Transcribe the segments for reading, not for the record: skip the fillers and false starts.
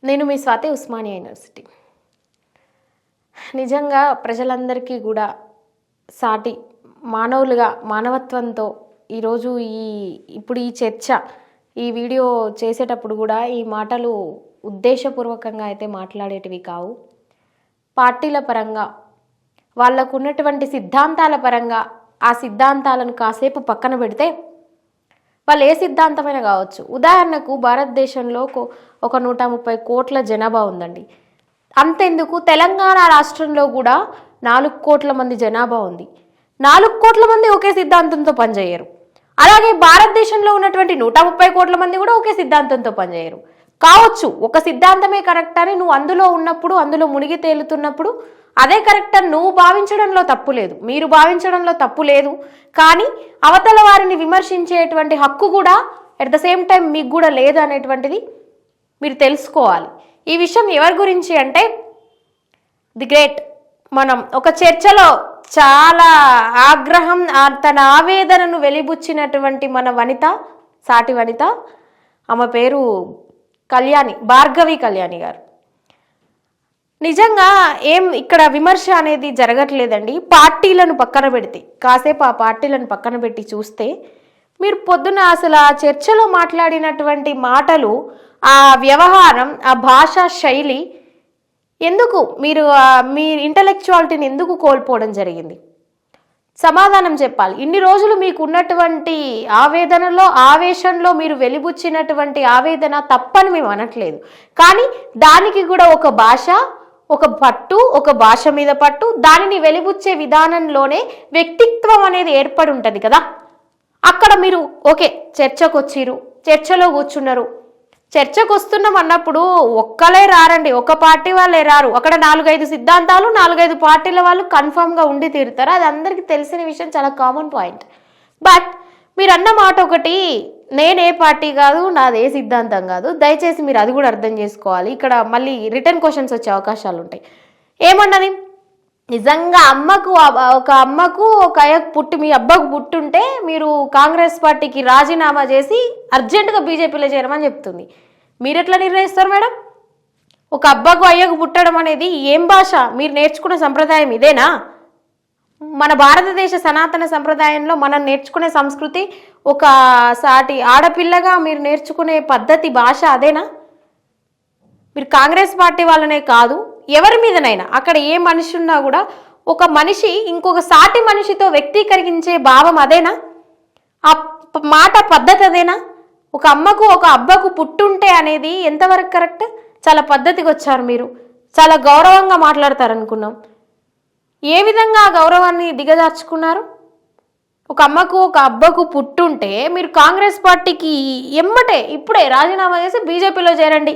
నేను మీ స్వాతి ఉస్మానియా యూనివర్సిటీ. నిజంగా ప్రజలందరికీ కూడా సాటి మానవులుగా మానవత్వంతో ఈరోజు ఇప్పుడు ఈ చర్చ ఈ వీడియో చేసేటప్పుడు కూడా ఈ మాటలు ఉద్దేశపూర్వకంగా అయితే మాట్లాడేటివి కావు. పార్టీల పరంగా వాళ్ళకు ఉన్నటువంటి సిద్ధాంతాల పరంగా ఆ సిద్ధాంతాలను కాసేపు పక్కన పెడితే వాళ్ళు ఏ సిద్ధాంతమైనా కావచ్చు. ఉదాహరణకు భారతదేశంలో ఒక 130 కోట్ల జనాభా ఉందండి. అంతెందుకు తెలంగాణ రాష్ట్రంలో కూడా 4 కోట్ల మంది జనాభా ఉంది. 4 కోట్ల మంది ఒకే సిద్ధాంతంతో పనిచేయరు. అలాగే భారతదేశంలో ఉన్నటువంటి 130 కోట్ల మంది కూడా ఒకే సిద్ధాంతంతో పనిచేయరు. కావచ్చు ఒక సిద్ధాంతమే కరెక్ట్ అని నువ్వు అందులో ఉన్నప్పుడు, అందులో మునిగి తేలుతున్నప్పుడు అదే కరెక్ట్ అని నువ్వు భావించడంలో తప్పు లేదు, మీరు భావించడంలో తప్పు లేదు. కానీ అవతల వారిని విమర్శించేటువంటి హక్కు కూడా ఎట్ ద సేమ్ టైం మీకు కూడా లేదు అనేటువంటిది మీరు తెలుసుకోవాలి. ఈ విషయం ఎవరి గురించి అంటే ది గ్రేట్, మనం ఒక చర్చలో చాలా ఆగ్రహం తన ఆవేదనను వెలిబుచ్చినటువంటి మన వనిత, సాటి వనిత, ఆమె పేరు కళ్యాణి, భార్గవి కళ్యాణి గారు. నిజంగా ఏం ఇక్కడ విమర్శ అనేది జరగట్లేదండి. పార్టీలను పక్కన పెడితే కాసేపు ఆ పార్టీలను పక్కన పెట్టి చూస్తే మీరు పొద్దున అసలు ఆ చర్చలో మాట్లాడినటువంటి మాటలు, ఆ వ్యవహారం, ఆ భాషా శైలి ఎందుకు మీరు మీ ఇంటలెక్చువాలిటీని ఎందుకు కోల్పోవడం జరిగింది? సమాధానం చెప్పాలి. ఇన్ని రోజులు మీకు ఉన్నటువంటి ఆవేదనలో, ఆవేశంలో మీరు వెలిబుచ్చినటువంటి ఆవేదన తప్పని మేము అనట్లేదు. కానీ దానికి కూడా ఒక భాష, ఒక పట్టు, ఒక భాష మీద పట్టు, దానిని వెలిబుచ్చే విధానంలోనే వ్యక్తిత్వం అనేది ఏర్పడి ఉంటుంది కదా. అక్కడ మీరు ఓకే చర్చకు వచ్చిరు, చర్చలో కూర్చున్నారు, చర్చకు వస్తున్నాం అన్నప్పుడు ఒక్కలే రారండి, ఒక పార్టీ వాళ్ళే రారు. అక్కడ 4-5 సిద్ధాంతాలు, 4-5 పార్టీల వాళ్ళు కన్ఫామ్గా ఉండి తీరుతారు. అది అందరికీ తెలిసిన విషయం, చాలా కామన్ పాయింట్. బట్ మీరు అన్న మాట ఒకటి, నేనే పార్టీ కాదు, నాదే సిద్ధాంతం కాదు, దయచేసి మీరు అది కూడా అర్థం చేసుకోవాలి. ఇక్కడ మళ్ళీ రిటర్న్ క్వశ్చన్స్ వచ్చే అవకాశాలు ఉంటాయి. ఏమన్నది? నిజంగా ఒక అమ్మకు ఒక అయ్యకు పుట్టి, మీ అబ్బకు పుట్టుంటే మీరు కాంగ్రెస్ పార్టీకి రాజీనామా చేసి అర్జెంటుగా బీజేపీలో చేరమని చెప్తుంది. మీరు ఎట్లా నిర్ణయిస్తారు మేడం? ఒక అబ్బకు అయ్యకు పుట్టడం అనేది ఏం భాష? మీరు నేర్చుకునే సంప్రదాయం ఇదేనా? మన భారతదేశ సనాతన సంప్రదాయంలో మనం నేర్చుకునే సంస్కృతి, ఒక సాటి ఆడపిల్లగా మీరు నేర్చుకునే పద్ధతి, భాష అదేనా? మీరు కాంగ్రెస్ పార్టీ వాళ్ళనే కాదు, ఎవరి మీదనైనా అక్కడ ఏ మనిషి ఉన్నా కూడా ఒక మనిషి ఇంకొక సాటి మనిషితో వ్యక్తీకరించే భావం అదేనా? ఆ మాట పద్ధతి అదేనా? ఒక అమ్మకు ఒక అబ్బకు పుట్టుంటే అనేది ఎంతవరకు కరెక్ట్? చాలా పద్ధతికి వచ్చారు మీరు, చాలా గౌరవంగా మాట్లాడతారనుకున్నాం. ఏ విధంగా ఆ గౌరవాన్ని దిగజార్చుకున్నారు? ఒక అమ్మకు ఒక అబ్బకు పుట్టుంటే మీరు కాంగ్రెస్ పార్టీకి ఎమ్మటే ఇప్పుడే రాజీనామా చేసి బీజేపీలో చేరండి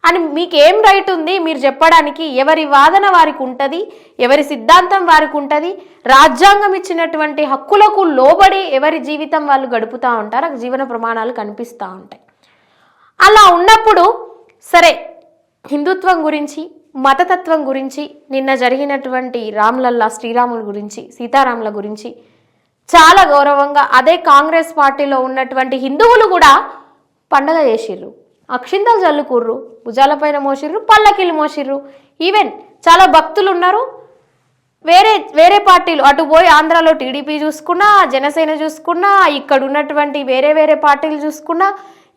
అని మీకు ఏం రైట్ ఉంది మీరు చెప్పడానికి? ఎవరి వాదన వారికి ఉంటుంది, ఎవరి సిద్ధాంతం వారికి ఉంటుంది. రాజ్యాంగం ఇచ్చినటువంటి హక్కులకు లోబడి ఎవరి జీవితం వాళ్ళు గడుపుతూ ఉంటారు, జీవన ప్రమాణాలు కనిపిస్తూ ఉంటాయి. అలా ఉన్నప్పుడు సరే, హిందుత్వం గురించి, మతతత్వం గురించి, నిన్న జరిగినటువంటి రామ్లల్లా, శ్రీరాముల గురించి, సీతారాముల గురించి చాలా గౌరవంగా అదే కాంగ్రెస్ పార్టీలో ఉన్నటువంటి హిందువులు కూడా పండగ చేసిర్రు, అక్షింతలు జల్లుకుర్రు, భుజాలపైన మోసిర్రు, పల్లకిలు మోసిర్రు. ఈవెన్ చాలా భక్తులు ఉన్నారు. వేరే పార్టీలు అటు పోయి ఆంధ్రాలో టీడీపీ చూసుకున్నా, జనసేన చూసుకున్నా, ఇక్కడ ఉన్నటువంటి వేరే పార్టీలు చూసుకున్నా,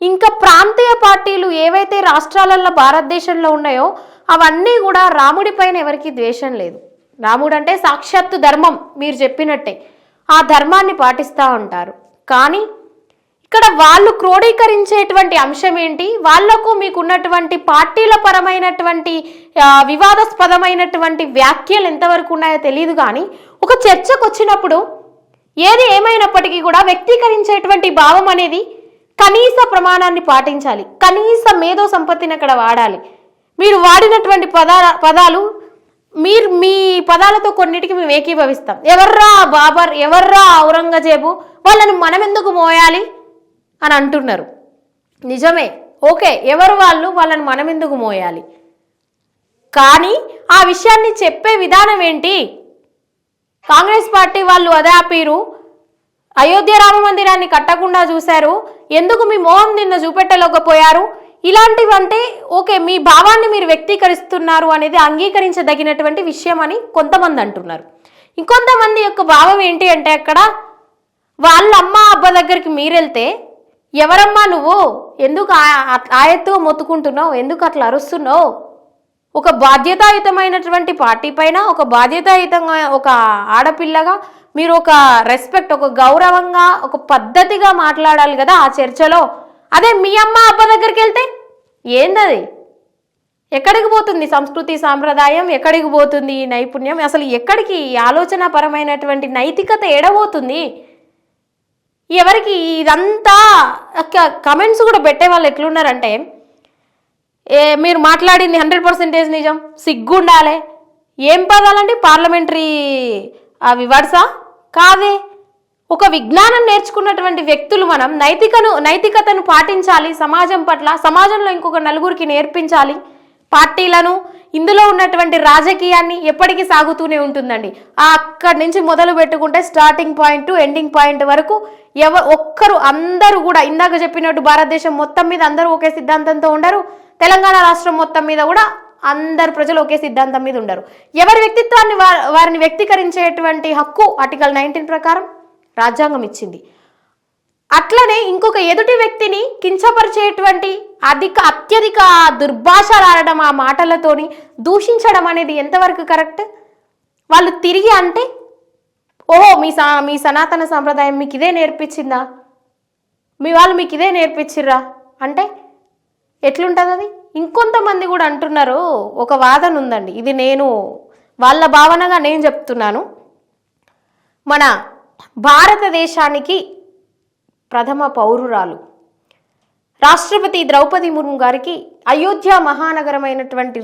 ఇంకా ప్రాంతీయ పార్టీలు ఏవైతే రాష్ట్రాలలో భారతదేశంలో ఉన్నాయో అవన్నీ కూడా రాముడి పైన ఎవరికి ద్వేషం లేదు. రాముడు అంటే సాక్షాత్తు ధర్మం, మీరు చెప్పినట్టే ఆ ధర్మాన్ని పాటిస్తూ ఉంటారు. కానీ ఇక్కడ వాళ్ళు క్రోడీకరించేటువంటి అంశం ఏంటి? వాళ్లకు మీకున్నటువంటి పార్టీల పరమైనటువంటి వివాదాస్పదమైనటువంటి వ్యాఖ్యలు ఎంతవరకు ఉన్నాయో తెలియదు. కానీ ఒక చర్చకు వచ్చినప్పుడు ఏది ఏమైనప్పటికీ కూడా వ్యక్తీకరించేటువంటి భావం అనేది కనీస ప్రమాణాన్ని పాటించాలి, కనీస మేధో సంపత్తిని అక్కడ వాడాలి. మీరు వాడినటువంటి పదాలు మీ పదాలతో కొన్నిటికి మేము ఏకీభవిస్తాం. ఎవర్రా బాబర్, ఎవర్రా ఔరంగజేబు, వాళ్ళని మనం ఎందుకు మోయాలి అని అంటున్నారు. నిజమే, ఓకే, ఎవరు వాళ్ళని మనం ఎందుకు మోయాలి? కానీ ఆ విషయాన్ని చెప్పే విధానం ఏంటి? కాంగ్రెస్ పార్టీ వాళ్ళు అదే ఆపీరు, అయోధ్య రామ మందిరాన్ని కట్టకుండా చూశారు, ఎందుకు మీ మోహం నిన్న చూపెట్టలేకపోయారు? ఇలాంటివంటే ఓకే, మీ భావాన్ని మీరు వ్యక్తీకరిస్తున్నారు అనేది అంగీకరించదగినటువంటి విషయం అని కొంతమంది అంటున్నారు. ఇంకొంతమంది యొక్క భావం ఏంటి అంటే అక్కడ వాళ్ళ అమ్మ అబ్బ దగ్గరికి మీరెళ్తే ఎవరమ్మా నువ్వు, ఎందుకు ఆయత్తుగా మొత్తుకుంటున్నావు, ఎందుకు అట్లా అరుస్తున్నావు, ఒక బాధ్యతాయుతమైనటువంటి పార్టీ పైన ఒక బాధ్యతాయుతంగా ఒక ఆడపిల్లగా మీరు ఒక రెస్పెక్ట్, ఒక గౌరవంగా, ఒక పద్ధతిగా మాట్లాడాలి కదా ఆ చర్చలో. అదే మీ అమ్మ అబ్బ దగ్గరికి వెళ్తే ఏందది, ఎక్కడికి పోతుంది సంస్కృతి సాంప్రదాయం, ఎక్కడికి పోతుంది నైపుణ్యం, అసలు ఎక్కడికి ఆలోచన పరమైనటువంటి నైతికత ఎడబోతుంది? ఎవరికి ఇదంతా కమెంట్స్ కూడా పెట్టే వాళ్ళు ఎట్లున్నారంటే మీరు మాట్లాడింది 100% నిజం, సిగ్గుండాలి, ఏం పదాలండి పార్లమెంటరీ అవి వర్డ్సా కాదే, ఒక విజ్ఞానం నేర్చుకున్నటువంటి వ్యక్తులు మనం నైతికతను పాటించాలి సమాజం పట్ల, సమాజంలో ఇంకొక నలుగురికి నేర్పించాలి. పార్టీలను ఇందులో ఉన్నటువంటి రాజకీయాన్ని ఎప్పటికీ సాగుతూనే ఉంటుందండి. అక్కడి నుంచి మొదలు పెట్టుకుంటే స్టార్టింగ్ పాయింట్ ఎండింగ్ పాయింట్ వరకు ఒక్కరు అందరూ కూడా ఇందాక చెప్పినట్టు భారతదేశం మొత్తం మీద అందరూ ఒకే సిద్ధాంతంతో ఉండరు, తెలంగాణ రాష్ట్రం మొత్తం మీద కూడా అందరు ప్రజలు ఒకే సిద్ధాంతం మీద ఉండరు. ఎవరి వ్యక్తిత్వాన్ని వారిని వ్యక్తీకరించేటువంటి హక్కు ఆర్టికల్ 19 ప్రకారం రాజ్యాంగం ఇచ్చింది. అట్లనే ఇంకొక ఎదుటి వ్యక్తిని కించపరిచేటువంటి అత్యధిక దుర్భాషలాడడం, ఆ మాటలతోని దూషించడం అనేది ఎంతవరకు కరెక్ట్? వాళ్ళు తిరిగి అంటే ఓహో మీ సనాతన సంప్రదాయం మీకు ఇదే నేర్పించిందా, మీ వాళ్ళు మీకు ఇదే నేర్పించిర్రా అంటే ఎట్లుంటుంది అది? ఇంకొంతమంది కూడా అంటున్నారు, ఒక వాదన ఉందండి, ఇది నేను వాళ్ళ భావనగా నేను చెప్తున్నాను. మన భారతదేశానికి ప్రథమ పౌరురాలు రాష్ట్రపతి ద్రౌపది ముర్ము గారికి అయోధ్య మహానగరమైనటువంటి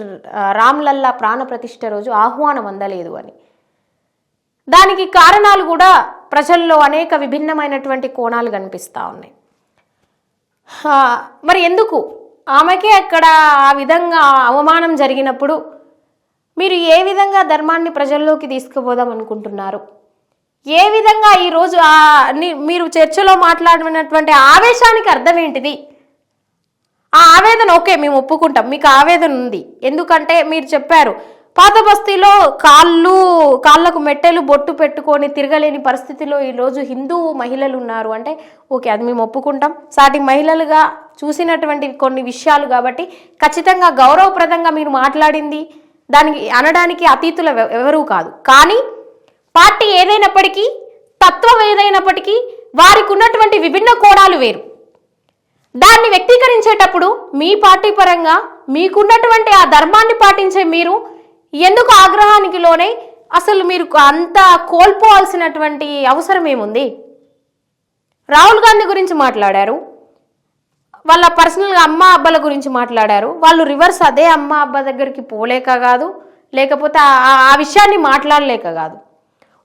రామ్లల్లా ప్రాణ ప్రతిష్ఠ రోజు ఆహ్వానం అందలేదు అని, దానికి కారణాలు కూడా ప్రజల్లో అనేక విభిన్నమైనటువంటి కోణాలు కనిపిస్తూ ఉన్నాయి. మరి ఎందుకు ఆమెకే అక్కడ ఆ విధంగా అవమానం జరిగినప్పుడు మీరు ఏ విధంగా ధర్మాన్ని ప్రజల్లోకి తీసుకుపోదాం అనుకుంటున్నారు? ఏ విధంగా ఈరోజు మీరు చర్చలో మాట్లాడినటువంటి ఆవేశానికి అర్థం ఏంటిది? ఆ ఆవేదన ఓకే మేము ఒప్పుకుంటాం, మీకు ఆవేదన ఉంది, ఎందుకంటే మీరు చెప్పారు పాత బస్తీలో కాళ్ళకు మెట్టెలు బొట్టు పెట్టుకొని తిరగలేని పరిస్థితిలో ఈరోజు హిందూ మహిళలు ఉన్నారు అంటే ఓకే, అది మేము ఒప్పుకుంటాం. సాటి మహిళలుగా చూసినటువంటి కొన్ని విషయాలు కాబట్టి ఖచ్చితంగా గౌరవప్రదంగా మీరు మాట్లాడింది దానికి అనడానికి అతీతుల ఎవరూ కాదు. కానీ పార్టీ ఏదైనప్పటికీ, తత్వం ఏదైనప్పటికీ వారికి ఉన్నటువంటి విభిన్న కోణాలు వేరు. దాన్ని వ్యక్తీకరించేటప్పుడు మీ పార్టీ పరంగా మీకున్నటువంటి ఆ ధర్మాన్ని పాటించే మీరు ఎందుకు ఆగ్రహానికి లోనే అసలు మీరు అంత కోల్పోవాల్సినటువంటి అవసరం ఏముంది? రాహుల్ గాంధీ గురించి మాట్లాడారు, వాళ్ళ పర్సనల్గా అమ్మ అబ్బల గురించి మాట్లాడారు. వాళ్ళు రివర్స్ అదే అమ్మ అబ్బ దగ్గరికి పోలేక కాదు, లేకపోతే ఆ విషయాన్ని మాట్లాడలేక కాదు.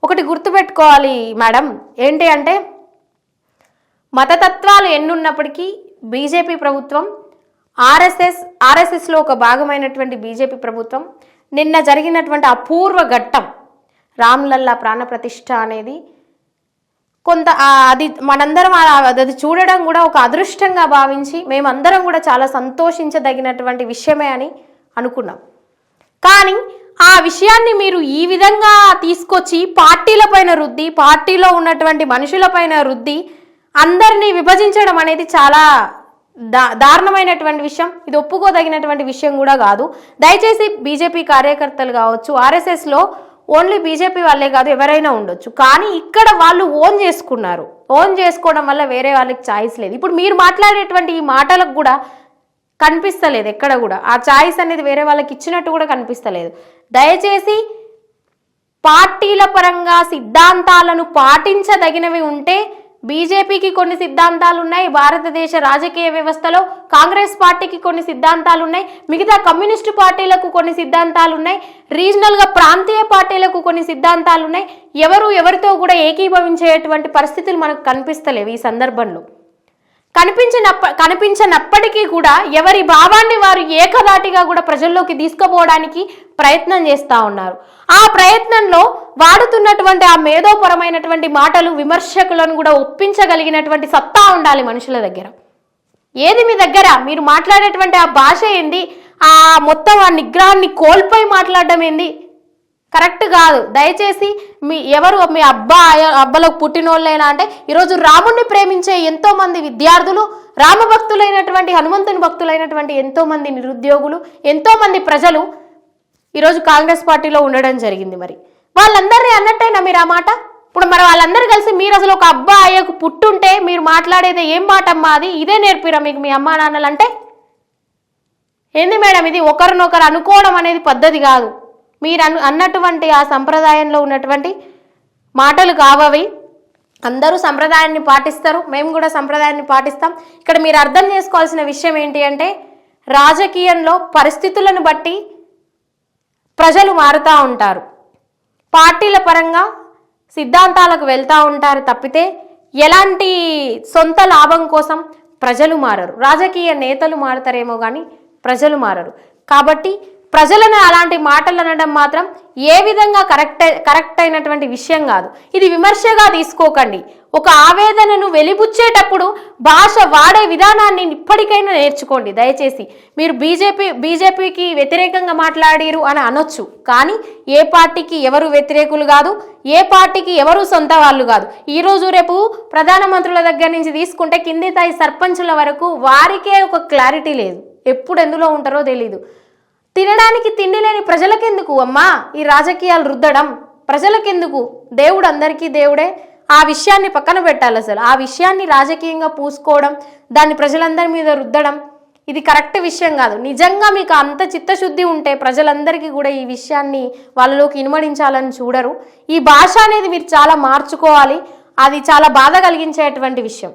ఒకటి గుర్తుపెట్టుకోవాలి మేడం, ఏంటి అంటే మతతత్వాలు ఎన్నున్నప్పటికీ బీజేపీ ప్రభుత్వం, ఆర్ఎస్ఎస్లో ఒక భాగమైనటువంటి బీజేపీ ప్రభుత్వం నిన్న జరిగినటువంటి అపూర్వ ఘట్టం రామ్లల్లా ప్రాణప్రతిష్ఠ అనేది కొంత అది మనందరం అది చూడడం కూడా ఒక అదృష్టంగా భావించి మేమందరం కూడా చాలా సంతోషించదగినటువంటి విషయమే అని అనుకున్నాం. కానీ ఆ విషయాన్ని మీరు ఈ విధంగా తీసుకొచ్చి పార్టీలపైన రుద్ది, పార్టీలో ఉన్నటువంటి మనుషులపైన రుద్ది అందరినీ విభజించడం అనేది చాలా దారుణమైనటువంటి విషయం. ఇది ఒప్పుకోదగినటువంటి విషయం కూడా కాదు. దయచేసి బీజేపీ కార్యకర్తలు కావచ్చు, ఆర్ఎస్ఎస్లో ఓన్లీ బీజేపీ వాళ్ళే కాదు, ఎవరైనా ఉండొచ్చు, కానీ ఇక్కడ వాళ్ళు ఓన్ చేసుకున్నారు. ఓన్ చేసుకోవడం వల్ల వేరే వాళ్ళకి ఛాయిస్ లేదు. ఇప్పుడు మీరు మాట్లాడేటువంటి ఈ మాటలకు కూడా కనిపిస్తలేదు, ఎక్కడ కూడా ఆ ఛాయిస్ అనేది వేరే వాళ్ళకి ఇచ్చినట్టు కూడా కనిపిస్తలేదు. దయచేసి పార్టీల పరంగా సిద్ధాంతాలను పాటించదగినవి ఉంటే బీజేపీకి కొన్ని సిద్ధాంతాలు ఉన్నాయి, భారతదేశ రాజకీయ వ్యవస్థలో కాంగ్రెస్ పార్టీకి కొన్ని సిద్ధాంతాలు ఉన్నాయి, మిగతా కమ్యూనిస్టు పార్టీలకు కొన్ని సిద్ధాంతాలు ఉన్నాయి, రీజనల్గా ప్రాంతీయ పార్టీలకు కొన్ని సిద్ధాంతాలు ఉన్నాయి. ఎవరితో కూడా ఏకీభవించేటువంటి పరిస్థితులు మనకు కనిపిస్తలేవు. ఈ సందర్భంలో కనిపించినప్పటికీ కూడా ఎవరి భావాన్ని వారు ఏకదాటిగా కూడా ప్రజల్లోకి తీసుకుపోవడానికి ప్రయత్నం చేస్తూ ఉన్నారు. ఆ ప్రయత్నంలో వాడుతున్నటువంటి ఆ మేధోపరమైనటువంటి మాటలు విమర్శకులను కూడా ఒప్పించగలిగినటువంటి సత్తా ఉండాలి మనుషుల దగ్గర. ఏది మీ దగ్గర? మీరు మాట్లాడేటువంటి ఆ భాష ఏంది? ఆ మొత్తం ఆ నిగ్రహాన్ని కోల్పోయి మాట్లాడడం ఏంది? కరెక్ట్ కాదు. దయచేసి మీ అబ్బలకు పుట్టినోళ్ళైనా అంటే ఈరోజు రాముణ్ణి ప్రేమించే ఎంతో మంది విద్యార్థులు, రామభక్తులైనటువంటి హనుమంతుని భక్తులైనటువంటి ఎంతో మంది నిరుద్యోగులు, ఎంతో మంది ప్రజలు ఈరోజు కాంగ్రెస్ పార్టీలో ఉండడం జరిగింది. మరి వాళ్ళందరినీ అన్నట్టయినా మీరు ఆ మాట? ఇప్పుడు మరి వాళ్ళందరూ కలిసి మీరు అసలు ఒక అయ్యకు పుట్టుంటే మీరు మాట్లాడేది ఏం మాట అమ్మా? అది ఇదే నేర్పిరా మీకు మీ అమ్మా నాన్నలు? అంటే ఏంది మేడం ఇది? ఒకరినొకరు అనుకోవడం అనేది పద్ధతి కాదు. మీరు అన్నటువంటి ఆ సంప్రదాయంలో ఉన్నటువంటి మాటలు కావవి. అందరూ సంప్రదాయాన్ని పాటిస్తారు, మేము కూడా సంప్రదాయాన్ని పాటిస్తాం. ఇక్కడ మీరు అర్థం చేసుకోవాల్సిన విషయం ఏంటి అంటే, రాజకీయంలో పరిస్థితులను బట్టి ప్రజలు మారుతూ ఉంటారు. పార్టీల పరంగా సిద్ధాంతాలకు వెళ్తూ ఉంటారు తప్పితే ఎలాంటి సొంత లాభం కోసం ప్రజలు మారరు. రాజకీయ నేతలు మారుతారేమో కానీ ప్రజలు మారరు. కాబట్టి ప్రజలను అలాంటి మాటలు అనడం మాత్రం ఏ విధంగా కరెక్ట్ అయినటువంటి విషయం కాదు. ఇది విమర్శగా తీసుకోకండి. ఒక ఆవేదనను వెలిబుచ్చేటప్పుడు భాష వాడే విధానాన్ని ఇప్పటికైనా నేర్చుకోండి దయచేసి. మీరు బీజేపీకి వ్యతిరేకంగా మాట్లాడిరు అని అనొచ్చు, కానీ ఏ పార్టీకి ఎవరు వ్యతిరేకులు కాదు, ఏ పార్టీకి ఎవరు సొంత వాళ్ళు కాదు. ఈరోజు రేపు ప్రధానమంత్రుల దగ్గర నుంచి తీసుకుంటే కింది స్థాయి సర్పంచుల వరకు వారికే ఒక క్లారిటీ లేదు, ఎప్పుడు ఎందులో ఉంటారో తెలీదు. తినడానికి తిండి లేని ప్రజలకెందుకు అమ్మా ఈ రాజకీయాలు రుద్దడం? ప్రజలకెందుకు? దేవుడు అందరికీ దేవుడే. ఆ విషయాన్ని పక్కన పెట్టాలి. అసలు ఆ విషయాన్ని రాజకీయంగా పూసుకోవడం, దాన్ని ప్రజలందరి మీద రుద్దడం ఇది కరెక్ట్ విషయం కాదు. నిజంగా మీకు అంత చిత్తశుద్ధి ఉంటే ప్రజలందరికీ కూడా ఈ విషయాన్ని వాళ్ళలోకి ఇనుమడించాలని చూడరు. ఈ భాష అనేది మీరు చాలా మార్చుకోవాలి. అది చాలా బాధ కలిగించేటువంటి విషయం.